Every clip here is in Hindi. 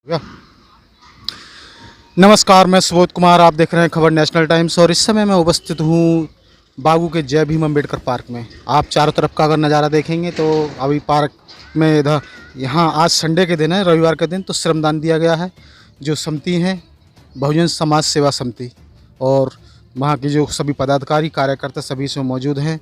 या। नमस्कार, मैं सुबोध कुमार, आप देख रहे हैं खबर नेशनल टाइम्स। और इस समय मैं उपस्थित हूँ बागू के जय भीम अम्बेडकर पार्क में। आप चारों तरफ का अगर नज़ारा देखेंगे तो अभी पार्क में इधर यहाँ आज संडे के दिन है, रविवार के दिन, तो श्रमदान दिया गया है। जो समिति है बहुजन समाज सेवा समिति, और वहाँ की जो सभी पदाधिकारी कार्यकर्ता सभी इसमें मौजूद हैं।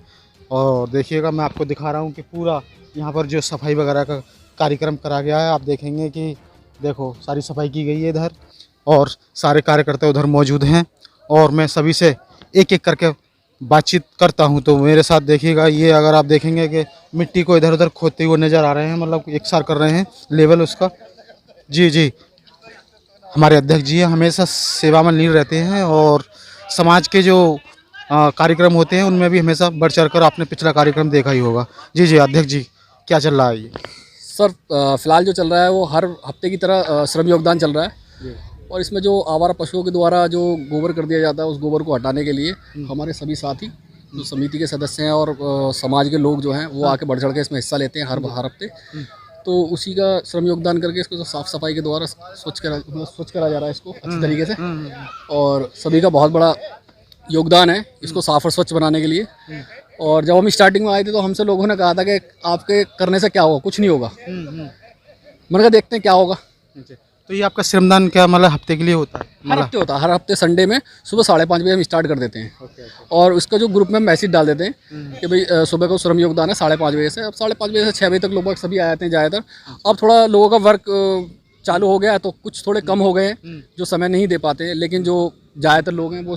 और देखिएगा, मैं आपको दिखा रहा हूँ कि पूरा यहाँ पर जो सफाई वगैरह का कार्यक्रम करा गया है। आप देखेंगे कि देखो सारी सफाई की गई है इधर, और सारे कार्यकर्ता उधर मौजूद हैं। और मैं सभी से एक एक करके बातचीत करता हूं। तो मेरे साथ देखिएगा, ये अगर आप देखेंगे कि मिट्टी को इधर उधर खोदते हुए नज़र आ रहे हैं, मतलब एकसार कर रहे हैं लेवल उसका। जी, हमारे अध्यक्ष जी हमेशा सेवा में लीन रहते हैं, और समाज के जो कार्यक्रम होते हैं उनमें भी हमेशा बढ़ चढ़ कर, आपने पिछला कार्यक्रम देखा ही होगा। जी अध्यक्ष जी, क्या चल रहा है ये? सर, फिलहाल जो चल रहा है वो हर हफ्ते की तरह श्रम योगदान चल रहा है। और इसमें जो आवारा पशुओं के द्वारा जो गोबर कर दिया जाता है, उस गोबर को हटाने के लिए हमारे सभी साथी जो समिति के सदस्य हैं और समाज के लोग जो हैं वो आके बढ़ चढ़ के इसमें हिस्सा लेते हैं हर हफ्ते। तो उसी का श्रम योगदान करके इसको साफ़ सफाई के द्वारा स्वच्छ करा जा रहा है इसको अच्छी तरीके से। और सभी का बहुत बड़ा योगदान है इसको साफ़ और स्वच्छ बनाने के लिए। और जब हम स्टार्टिंग में आए थे तो हमसे लोगों ने कहा था कि आपके करने से क्या होगा, कुछ नहीं होगा। मैंने कहा देखते हैं क्या होगा। तो ये आपका श्रमदान क्या मतलब हफ्ते के लिए होता है? हर हफ्ते होता है, हर हफ्ते संडे में सुबह 5:30 बजे हम स्टार्ट कर देते हैं। और उसका जो ग्रुप में मैसेज डाल देते हैं कि भाई सुबह को श्रम योगदान है 5:30 बजे से। अब 5:30 बजे से 6 बजे तक लगभग सभी आ जाते हैं ज़्यादातर। अब थोड़ा लोगों का वर्क चालू हो गया है तो कुछ थोड़े कम हो गए हैं जो समय नहीं दे पाते हैं, लेकिन जो ज़्यादातर लोग हैं वो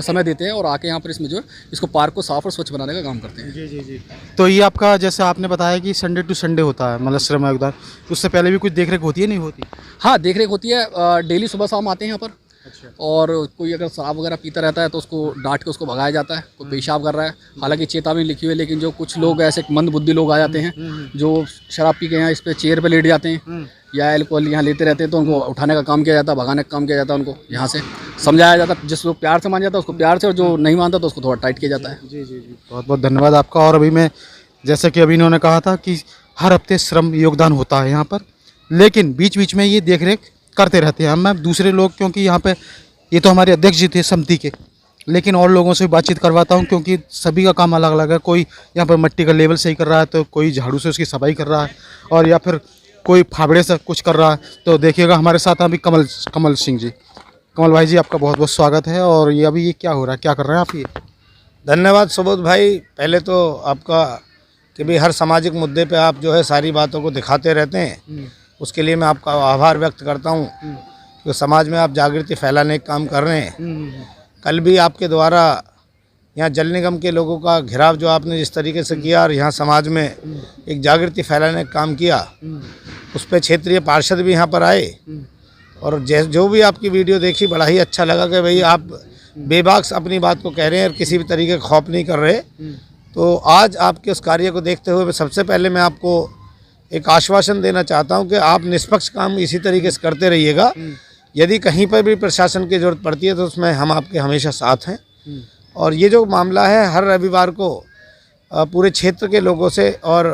समय देते हैं और आके यहाँ पर इसमें जो है इसको पार्क को साफ़ और स्वच्छ बनाने का काम करते हैं। जी। तो ये आपका, जैसे आपने बताया कि संडे टू संडे होता है मतलब श्रम योगदान, उससे पहले भी कुछ देखरेख होती है नहीं होती? हाँ, देखरेख होती है। डेली सुबह शाम आते हैं यहाँ पर। अच्छा। और कोई अगर शराब वगैरह पीता रहता है तो उसको डांट के उसको भगाया जाता है। कोई पेशाब कर रहा है, हालांकि चेतावनी लिखी हुई है, लेकिन जो कुछ लोग ऐसे मंद बुद्धि लोग आ जाते हैं जो शराब पी के यहाँ इस पर चेयर पे लेट जाते हैं या अल्कोहल यहाँ लेते रहते हैं, तो उनको उठाने का काम किया जाता है, भगाने का काम किया जाता है। उनको यहाँ से समझाया जाता है, जिसको प्यार से मान जाता है उसको प्यार से, और जो नहीं मानता तो उसको थोड़ा टाइट किया जाता है। जी, बहुत बहुत धन्यवाद आपका। और अभी मैं, जैसे कि अभी इन्होंने कहा था कि हर हफ्ते श्रम योगदान होता है यहाँ पर, लेकिन बीच बीच में ये देखरेख करते रहते हैं। मैं दूसरे लोग, क्योंकि यहाँ पे ये तो हमारे अध्यक्ष जी थे समिति के, लेकिन और लोगों से भी बातचीत करवाता हूँ, क्योंकि सभी का काम अलग अलग है। कोई यहाँ पर मिट्टी का लेवल सही कर रहा है, तो कोई झाड़ू से उसकी सफाई कर रहा है, और या फिर कोई फावड़े से कुछ कर रहा है। तो देखिएगा हमारे साथ अभी कमल सिंह जी। कमल भाई जी, आपका बहुत बहुत स्वागत है। और ये अभी ये क्या हो रहा है, क्या कर रहे हैं आप ये? धन्यवाद सुबोध भाई। पहले तो आपका कि भाई हर सामाजिक मुद्दे पे आप जो है सारी बातों को दिखाते रहते हैं, उसके लिए मैं आपका आभार व्यक्त करता हूँ कि समाज में आप जागृति फैलाने का काम कर रहे हैं। कल भी आपके द्वारा यहाँ जल निगम के लोगों का घेराव जो आपने जिस तरीके से किया और यहाँ समाज में एक जागृति फैलाने का काम किया, उस पर क्षेत्रीय पार्षद भी यहाँ पर आए। और जो भी आपकी वीडियो देखी, बड़ा ही अच्छा लगा कि भाई आप बेबाक अपनी बात को कह रहे हैं और किसी भी तरीके का खौफ नहीं कर रहे। तो आज आपके उस कार्य को देखते हुए सबसे पहले मैं आपको एक आश्वासन देना चाहता हूं कि आप निष्पक्ष काम इसी तरीके से करते रहिएगा। यदि कहीं पर भी प्रशासन की ज़रूरत पड़ती है तो उसमें हम आपके हमेशा साथ हैं। और ये जो मामला है, हर रविवार को पूरे क्षेत्र के लोगों से और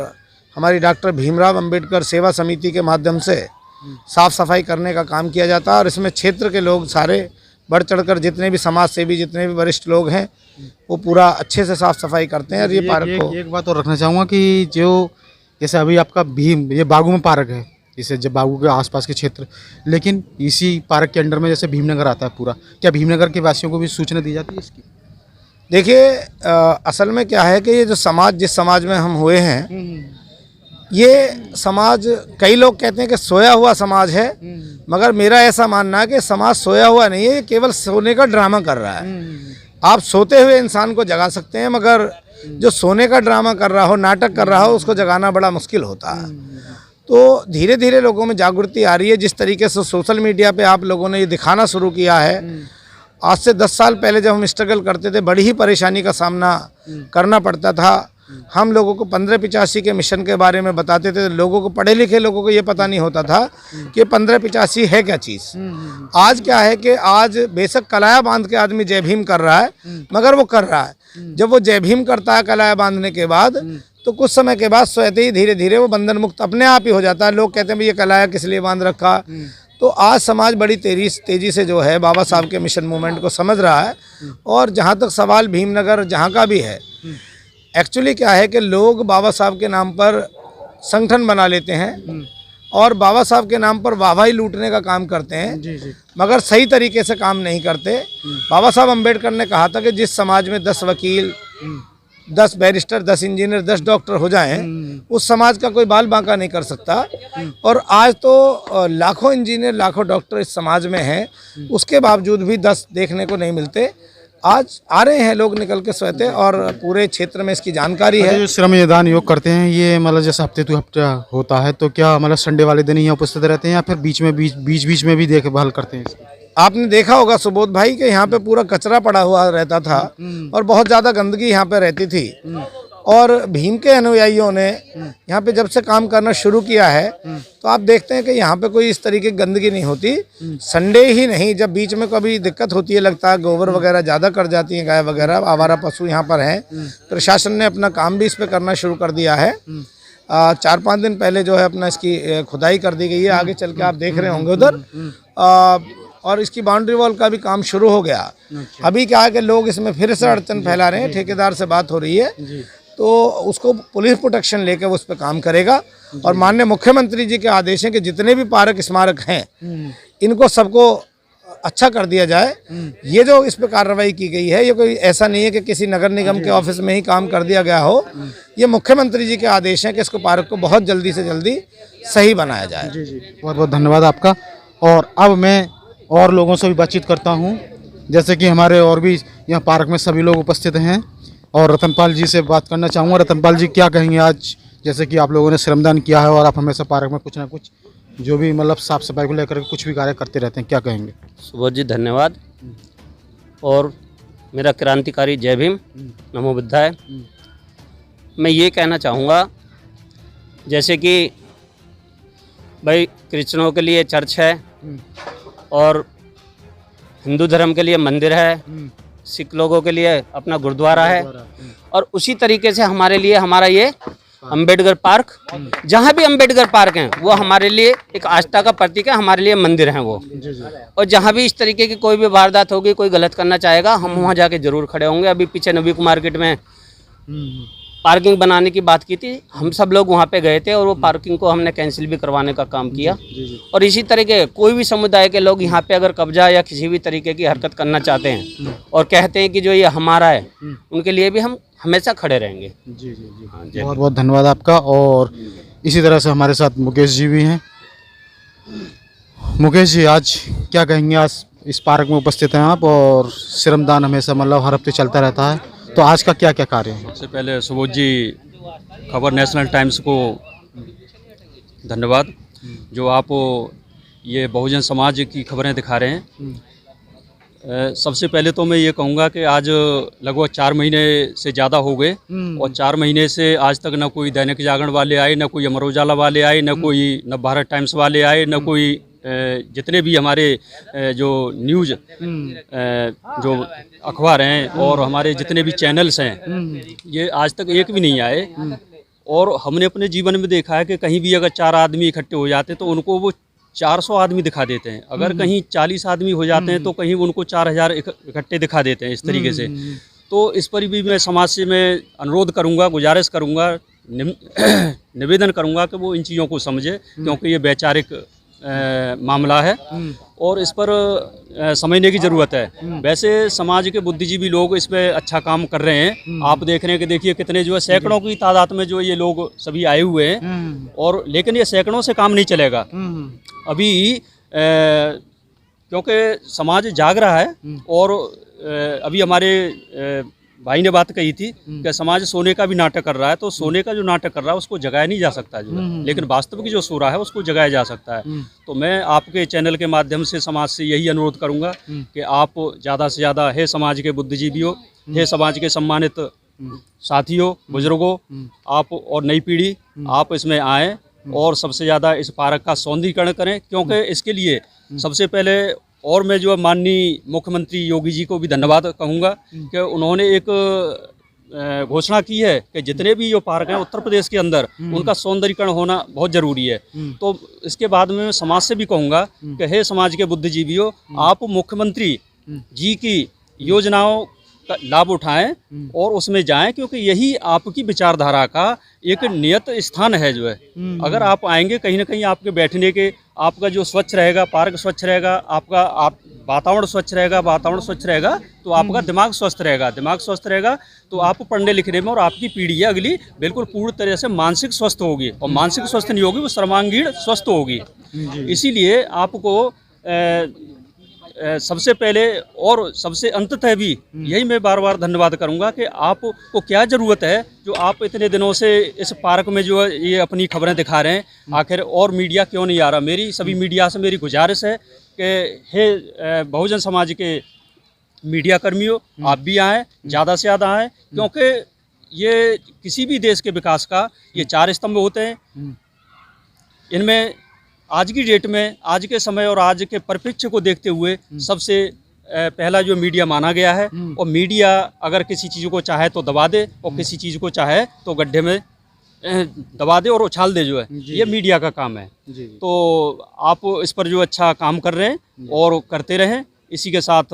हमारी डॉक्टर भीमराव अंबेडकर सेवा समिति के माध्यम से साफ़ सफाई करने का काम किया जाता है। और इसमें क्षेत्र के लोग सारे बढ़ चढ़कर, जितने भी समाज सेवी, जितने भी वरिष्ठ लोग हैं, वो पूरा अच्छे से साफ़ सफाई करते हैं। और ये पार्क को एक बात और रखना चाहूँगा कि जो जैसे अभी आपका ये बागू में पार्क है, इसे जब बागू के आसपास के क्षेत्र, लेकिन इसी पार्क के अंडर में जैसे भीमनगर आता है पूरा, क्या भीमनगर के वासियों को भी सूचना दी जाती है इसकी? देखिए, असल में क्या है कि ये जो समाज, जिस समाज में हम हुए हैं, ये समाज, कई लोग कहते हैं कि सोया हुआ समाज है, मगर मेरा ऐसा मानना है कि समाज सोया हुआ नहीं है, ये केवल सोने का ड्रामा कर रहा है। आप सोते हुए इंसान को जगा सकते हैं, मगर जो सोने का ड्रामा कर रहा हो, नाटक कर रहा हो, उसको जगाना बड़ा मुश्किल होता है। तो धीरे धीरे लोगों में जागृति आ रही है। जिस तरीके से सोशल मीडिया पे आप लोगों ने ये दिखाना शुरू किया है, आज से 10 साल पहले जब हम स्ट्रगल करते थे, बड़ी ही परेशानी का सामना करना पड़ता था। हम लोगों को 1585 के मिशन के बारे में बताते थे, लोगों को, पढ़े लिखे लोगों को ये पता नहीं होता था कि 1585 है क्या चीज़। आज क्या है कि आज बेशक कलाया बांध के आदमी जय भीम कर रहा है, मगर वो कर रहा है। जब वो जय भीम करता है कलाया बांधने के बाद, तो कुछ समय के बाद स्वतः ही धीरे धीरे वो बंधन मुक्त अपने आप ही हो जाता है। लोग कहते हैं भाई ये कलाया किस लिए बांध रखा, तो आज समाज बड़ी तेजी से जो है बाबा साहब के मिशन मूवमेंट को समझ रहा है। और जहाँ तक सवाल भीमनगर जहाँ का भी है, एक्चुअली क्या है कि लोग बाबा साहब के नाम पर संगठन बना लेते हैं और बाबा साहब के नाम पर वाहवाही लूटने का काम करते हैं, मगर सही तरीके से काम नहीं करते। बाबा साहब अम्बेडकर ने कहा था कि जिस समाज में 10 वकील, 10 बैरिस्टर, 10 इंजीनियर, 10 डॉक्टर हो जाएं, उस समाज का कोई बाल बांका नहीं कर सकता। और आज तो लाखों इंजीनियर, लाखों डॉक्टर इस समाज में हैं, उसके बावजूद भी 10 देखने को नहीं मिलते। आज आ रहे हैं लोग निकल के स्वतः, और पूरे क्षेत्र में इसकी जानकारी है। जो श्रम दान योग करते हैं ये मतलब जैसे हफ्ते टू हफ्ता होता है, तो क्या मतलब संडे वाले दिन ही यहाँ उपस्थित रहते हैं या फिर बीच में भी देखभाल करते हैं इसकी? आपने देखा होगा सुबोध भाई कि यहाँ पे पूरा कचरा पड़ा हुआ रहता था और बहुत ज़्यादा गंदगी यहाँ पे रहती थी। और भीम के अनुयायियों ने यहाँ पे जब से काम करना शुरू किया है तो आप देखते हैं कि यहाँ पे कोई इस तरीके की गंदगी नहीं होती। संडे ही नहीं, जब बीच में कभी दिक्कत होती है, लगता है गोबर वगैरह ज़्यादा कर जाती हैं गाय वगैरह, आवारा पशु यहाँ पर हैं, प्रशासन ने अपना काम भी इस पर करना शुरू कर दिया है। 4-5 दिन पहले जो है अपना इसकी खुदाई कर दी गई है, आगे चल के आप देख रहे होंगे उधर। और इसकी बाउंड्री वॉल का भी काम शुरू हो गया। अभी क्या है कि लोग इसमें फिर से अड़चन फैला रहे हैं, ठेकेदार से बात हो रही है तो उसको पुलिस प्रोटेक्शन लेकर वो उस पर काम करेगा। और माननीय मुख्यमंत्री जी के आदेश हैं कि जितने भी पार्क स्मारक हैं इनको सबको अच्छा कर दिया जाए। ये जो इस पर कार्रवाई की गई है, ये कोई ऐसा नहीं है कि किसी नगर निगम के ऑफिस में ही काम कर दिया गया हो। ये मुख्यमंत्री जी के आदेश हैं कि इसको पार्क को बहुत जल्दी से जल्दी सही बनाया जाए। बहुत बहुत धन्यवाद आपका। और अब मैं और लोगों से भी बातचीत करता हूं, जैसे कि हमारे और भी यहाँ पार्क में सभी लोग उपस्थित हैं, और रतनपाल जी से बात करना चाहूँगा। रतनपाल जी, क्या कहेंगे आज, जैसे कि आप लोगों ने श्रमदान किया है और आप हमेशा पार्क में कुछ ना कुछ जो भी मतलब साफ सफाई को लेकर कुछ भी कार्य करते रहते हैं, क्या कहेंगे? सुबोध जी धन्यवाद। और मेरा क्रांतिकारी जय भीम, नमो बुद्धाय। मैं ये कहना चाहूँगा, जैसे कि भाई क्रिश्चियनों के लिए चर्च है और हिंदू धर्म के लिए मंदिर है, सिख लोगों के लिए अपना गुरुद्वारा है, और उसी तरीके से हमारे लिए हमारा ये अंबेडकर पार्क, जहाँ भी अंबेडकर पार्क हैं वो हमारे लिए एक आस्था का प्रतीक है, हमारे लिए मंदिर हैं वो। और जहाँ भी इस तरीके की कोई भी वारदात होगी, कोई गलत करना चाहेगा, हम वहाँ जाके जरूर खड़े होंगे। अभी पीछे नबी मार्केट में पार्किंग बनाने की बात की थी, हम सब लोग वहाँ पे गए थे और वो पार्किंग को हमने कैंसिल भी करवाने का काम किया। और इसी तरीके कोई भी समुदाय के लोग यहाँ पे अगर कब्जा या किसी भी तरीके की हरकत करना चाहते हैं और कहते हैं कि जो ये हमारा है, उनके लिए भी हम हमेशा खड़े रहेंगे। हाँ, बहुत बहुत धन्यवाद आपका। और इसी तरह से हमारे साथ मुकेश जी भी हैं। मुकेश जी, आज क्या कहेंगे? आज इस पार्क में उपस्थित हैं आप और श्रमदान हमेशा मतलब हर हफ्ते चलता रहता है, तो आज का क्या क्या कार्य है? सबसे पहले सुबोध जी, खबर नेशनल टाइम्स को धन्यवाद, जो आप ये बहुजन समाज की खबरें दिखा रहे हैं। सबसे पहले तो मैं ये कहूँगा कि आज लगभग 4 महीने से ज़्यादा हो गए और 4 महीने से आज तक न कोई दैनिक जागरण वाले आए, न कोई अमर उजाला वाले आए, न कोई नवभारत टाइम्स वाले आए, न कोई जितने भी हमारे जो न्यूज़ जो अखबार हैं और हमारे जितने भी चैनल्स हैं, ये आज तक एक भी नहीं आए। और हमने अपने जीवन में देखा है कि कहीं भी अगर 4 आदमी इकट्ठे हो जाते तो उनको वो 400 आदमी दिखा देते हैं। अगर कहीं 40 आदमी हो जाते हैं तो कहीं उनको 4000 इकट्ठे दिखा देते हैं, इस तरीके से। तो इस पर भी मैं समाज से मैं अनुरोध करूँगा, गुजारिश करूँगा, निवेदन करूँगा कि वो इन चीज़ों को समझे, क्योंकि ये वैचारिक मामला है और इस पर समझने की ज़रूरत है। वैसे समाज के बुद्धिजीवी लोग इस पर अच्छा काम कर रहे हैं। आप देख रहे हैं कि देखिए कितने जो है सैकड़ों की तादाद में जो ये लोग सभी आए हुए हैं, और लेकिन ये सैकड़ों से काम नहीं चलेगा अभी, क्योंकि समाज जाग रहा है। और अभी हमारे भाई ने बात कही थी कि समाज सोने का भी नाटक कर रहा है, तो सोने का जो नाटक कर रहा है उसको जगाया नहीं जा सकता जो है, लेकिन वास्तविक जो सो रहा है उसको जगाया जा सकता है। तो मैं आपके चैनल के माध्यम से समाज से यही अनुरोध करूंगा कि आप ज़्यादा से ज़्यादा, हे समाज के बुद्धिजीवियों, हे समाज के सम्मानित साथियों, बुजुर्गों, आप और नई पीढ़ी, आप इसमें आएँ और सबसे ज़्यादा इस पार्क का सौंदर्यीकरण करें, क्योंकि इसके लिए सबसे पहले, और मैं जो माननीय मुख्यमंत्री योगी जी को भी धन्यवाद कहूँगा कि उन्होंने एक घोषणा की है कि जितने भी जो पार्क हैं उत्तर प्रदेश के अंदर उनका सौंदर्यीकरण होना बहुत ज़रूरी है। तो इसके बाद में मैं समाज से भी कहूँगा कि हे समाज के बुद्धिजीवियों, आप मुख्यमंत्री जी की योजनाओं का लाभ उठाएं और उसमें जाएं, क्योंकि यही आपकी विचारधारा का एक नियत स्थान है जो है। अगर आप आएंगे कहीं ना कहीं आपके बैठने के, आपका जो स्वच्छ रहेगा, पार्क स्वच्छ रहेगा, आपका वातावरण स्वच्छ रहेगा, वातावरण स्वच्छ रहेगा तो आपका दिमाग स्वस्थ रहेगा, दिमाग स्वस्थ रहेगा तो आप पढ़ने लिखने में और आपकी पीढ़ी है अगली बिल्कुल पूर्ण तरह से मानसिक स्वस्थ होगी, और मानसिक स्वस्थ नहीं होगी वो सर्वांगीण स्वस्थ होगी। इसीलिए आपको सबसे पहले और सबसे अंततः भी यही मैं बार बार धन्यवाद करूंगा कि आपको क्या ज़रूरत है जो आप इतने दिनों से इस पार्क में जो है ये अपनी खबरें दिखा रहे हैं, आखिर और मीडिया क्यों नहीं आ रहा। मेरी सभी मीडिया से मेरी गुजारिश है कि हे बहुजन समाज के मीडिया कर्मियों, आप भी आएँ, ज़्यादा से ज़्यादा आएँ, क्योंकि ये किसी भी देश के विकास का ये 4 स्तंभ होते हैं। इनमें आज की डेट में, आज के समय और आज के परिप्रेक्ष्य को देखते हुए सबसे पहला जो मीडिया माना गया है, और मीडिया अगर किसी चीज़ को चाहे तो दबा दे और किसी चीज़ को चाहे तो गड्ढे में दबा दे और उछाल दे जो है, ये मीडिया का काम है। तो आप इस पर जो अच्छा काम कर रहे हैं और करते रहें। इसी के साथ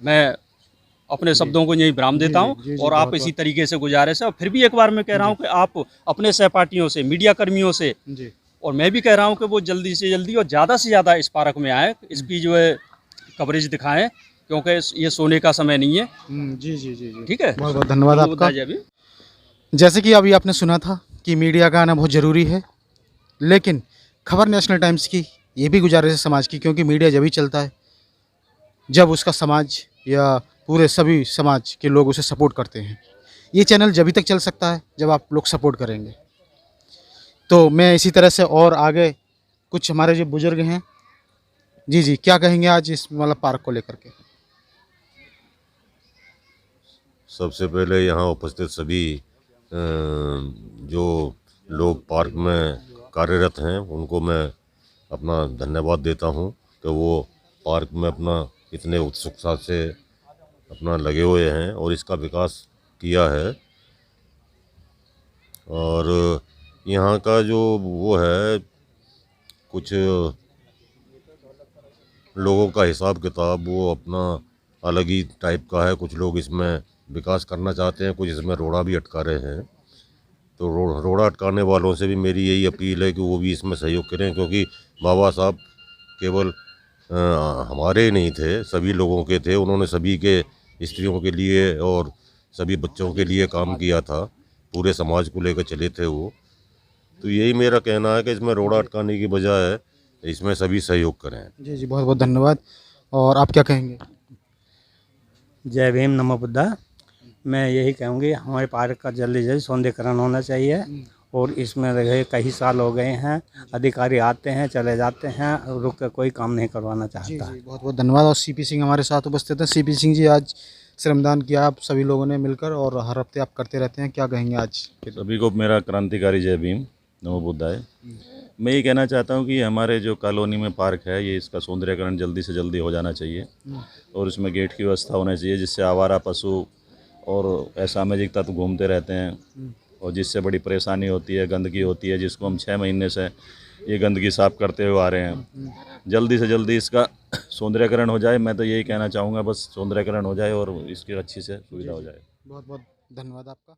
मैं अपने शब्दों को यही विराम देता हूँ और आप इसी तरीके से गुजारिश है। और फिर भी एक बार मैं कह रहा हूँ कि आप अपने सहपाठियों से, मीडिया कर्मियों से, और मैं भी कह रहा हूँ कि वो जल्दी से जल्दी और ज़्यादा से ज़्यादा इस पार्क में आए, इसकी जो है कवरेज दिखाएं, क्योंकि ये सोने का समय नहीं है। जी जी जी जी, ठीक है, बहुत बहुत धन्यवाद आपका। जैसे कि अभी आपने सुना था कि मीडिया का आना बहुत ज़रूरी है, लेकिन खबर नेशनल टाइम्स की ये भी गुजारिश है समाज की, क्योंकि मीडिया जब ही चलता है जब उसका समाज या पूरे सभी समाज के लोग उसे सपोर्ट करते हैं। ये चैनल जब तक चल सकता है जब आप लोग सपोर्ट करेंगे। तो मैं इसी तरह से और आगे कुछ हमारे जो बुजुर्ग हैं, जी जी, क्या कहेंगे आज इस मतलब पार्क को लेकर के? सबसे पहले यहाँ उपस्थित सभी जो लोग पार्क में कार्यरत हैं उनको मैं अपना धन्यवाद देता हूँ कि वो पार्क में अपना इतने उत्सुकता से अपना लगे हुए हैं और इसका विकास किया है। और यहाँ का जो वो है, कुछ लोगों का हिसाब किताब वो अपना अलग ही टाइप का है। कुछ लोग इसमें विकास करना चाहते हैं, कुछ इसमें रोड़ा भी अटका रहे हैं। तो रोड़ा अटकाने वालों से भी मेरी यही अपील है कि वो भी इसमें सहयोग करें, क्योंकि बाबा साहब केवल हमारे ही नहीं थे, सभी लोगों के थे। उन्होंने सभी के स्त्रियों के लिए और सभी बच्चों के लिए काम किया था, पूरे समाज को लेकर चले थे वो। तो यही मेरा कहना है कि इसमें रोड़ा अटकाने की बजाय इसमें सभी सहयोग करें। जी जी, बहुत बहुत धन्यवाद। और आप क्या कहेंगे? जय भीम, नमो बुद्धा। मैं यही कहूँगी हमारे पार्क का जल्दी जल्दी सौंदर्यीकरण होना चाहिए। और इसमें रहे कई साल हो गए हैं, अधिकारी आते हैं चले जाते हैं, रुक कर कोई काम नहीं करवाना जी चाहता। जी, बहुत बहुत धन्यवाद। और सीपी सिंह हमारे साथ उपस्थित हैं। सीपी सिंह जी, आज श्रमदान किया आप सभी लोगों ने मिलकर और हर हफ्ते आप करते रहते हैं, क्या कहेंगे आज? सभी को मेरा क्रांतिकारी जय भीम, नमो बुद्धाय। मैं ये कहना चाहता हूँ कि हमारे जो कॉलोनी में पार्क है, ये इसका सौंदर्यीकरण जल्दी से जल्दी हो जाना चाहिए और इसमें गेट की व्यवस्था होनी चाहिए, जिससे आवारा पशु और असामाजिक तत्व घूमते रहते हैं और जिससे बड़ी परेशानी होती है, गंदगी होती है, जिसको हम 6 महीने से ये गंदगी साफ़ करते हुए आ रहे हैं। जल्दी से जल्दी इसका सौंदर्यीकरण हो जाए। मैं तो यही कहना चाहूँगा, बस सौंदर्यीकरण हो जाए और इसकी अच्छी से सुविधा हो जाए। बहुत बहुत धन्यवाद आपका।